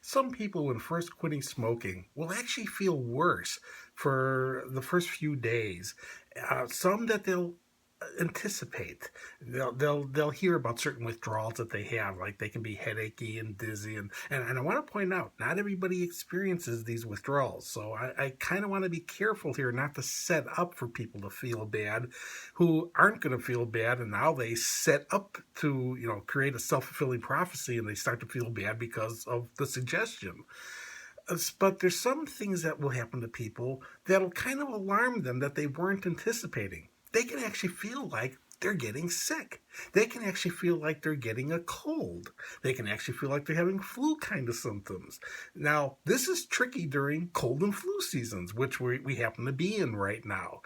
Some people, when first quitting smoking, will actually feel worse for the first few days. Some that they'll anticipate. They'll hear about certain withdrawals that they have, like they can be headachy and dizzy, and I want to point out, not everybody experiences these withdrawals. So I kind of want to be careful here not to set up for people to feel bad who aren't going to feel bad, and now they set up to create a self-fulfilling prophecy and they start to feel bad because of the suggestion. But there's some things that will happen to people that'll kind of alarm them that they weren't anticipating. They can actually feel like they're getting sick. They can actually feel like they're getting a cold. They can actually feel like they're having flu kind of symptoms. Now, this is tricky during cold and flu seasons, which we happen to be in right now,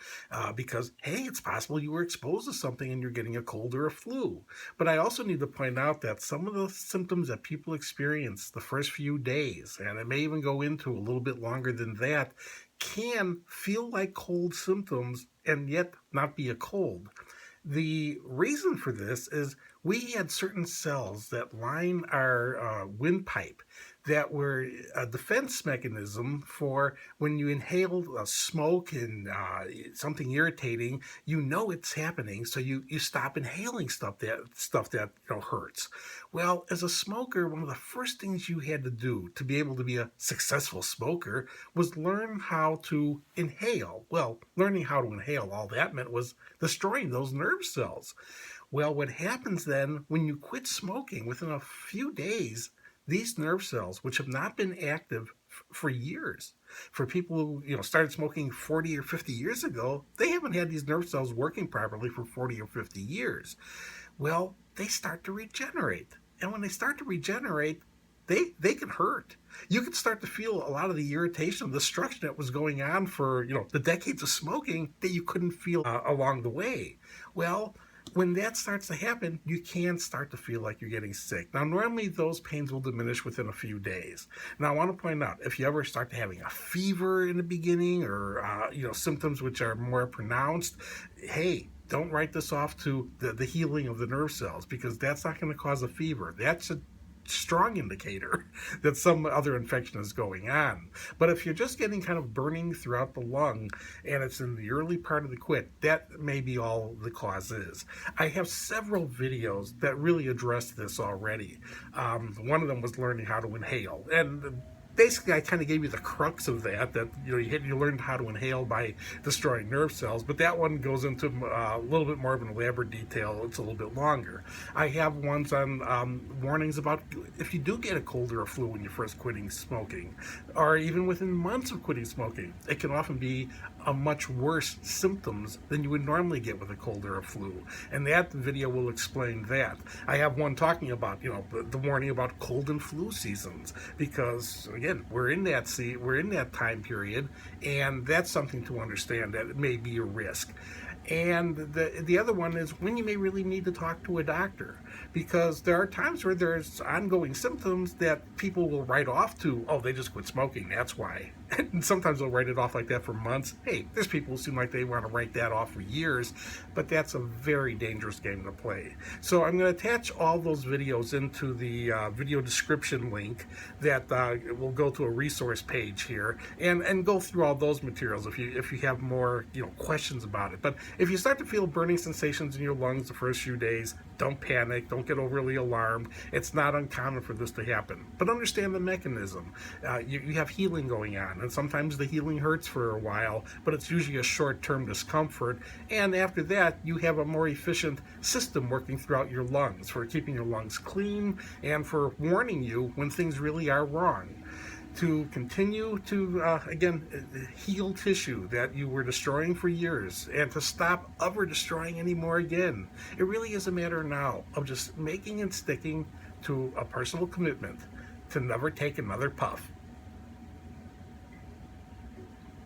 because, hey, it's possible you were exposed to something and you're getting a cold or a flu. But I also need to point out that some of the symptoms that people experience the first few days, and it may even go into a little bit longer than that, can feel like cold symptoms and yet not be a cold. The reason for this is we had certain cells that line our windpipe that were a defense mechanism for when you inhale smoke and something irritating, it's happening, so you stop inhaling stuff that hurts. Well, as a smoker, one of the first things you had to do to be able to be a successful smoker was learn how to inhale. Well, learning how to inhale, all that meant was destroying those nerve cells. Well, what happens then when you quit smoking, within a few days, these nerve cells, which have not been active for years, for people who started smoking 40 or 50 years ago, they haven't had these nerve cells working properly for 40 or 50 years. Well, they start to regenerate. And when they start to regenerate, they can hurt. You can start to feel a lot of the irritation, the destruction that was going on for the decades of smoking that you couldn't feel along the way. Well, when that starts to happen, you can start to feel like you're getting sick. Now, normally those pains will diminish within a few days. Now, I want to point out, if you ever start to having a fever in the beginning or, symptoms which are more pronounced, hey, don't write this off to the healing of the nerve cells, because that's not going to cause a fever. That's a strong indicator that some other infection is going on. But if you're just getting kind of burning throughout the lung and it's in the early part of the quit, that may be all the cause is. I have several videos that really address this already. One of them was learning how to inhale, and basically I kind of gave you the crux of that you learned how to inhale by destroying nerve cells, but that one goes into a little bit more of an elaborate detail. It's a little bit longer. I have ones on warnings about if you do get a cold or a flu when you're first quitting smoking, or even within months of quitting smoking. It can often be a much worse symptoms than you would normally get with a cold or a flu, and that video will explain that. I have one talking about the warning about cold and flu seasons, because again, we're in that time period, and that's something to understand, that it may be a risk. And the other one is when you may really need to talk to a doctor, because there are times where there's ongoing symptoms that people will write off to, oh, they just quit smoking, that's why. And sometimes they'll write it off like that for months. Hey, there's people who seem like they want to write that off for years, but that's a very dangerous game to play. So I'm going to attach all those videos into the video description link that will go to a resource page here, and go through all those materials if you have more questions about it. But if you start to feel burning sensations in your lungs the first few days, don't panic, don't get overly alarmed. It's not uncommon for this to happen, but understand the mechanism. You have healing going on, and sometimes the healing hurts for a while, but it's usually a short-term discomfort, and after that you have a more efficient system working throughout your lungs for keeping your lungs clean and for warning you when things really are wrong, to continue to, heal tissue that you were destroying for years, and to stop ever destroying any more again. It really is a matter now of just making and sticking to a personal commitment to never take another puff.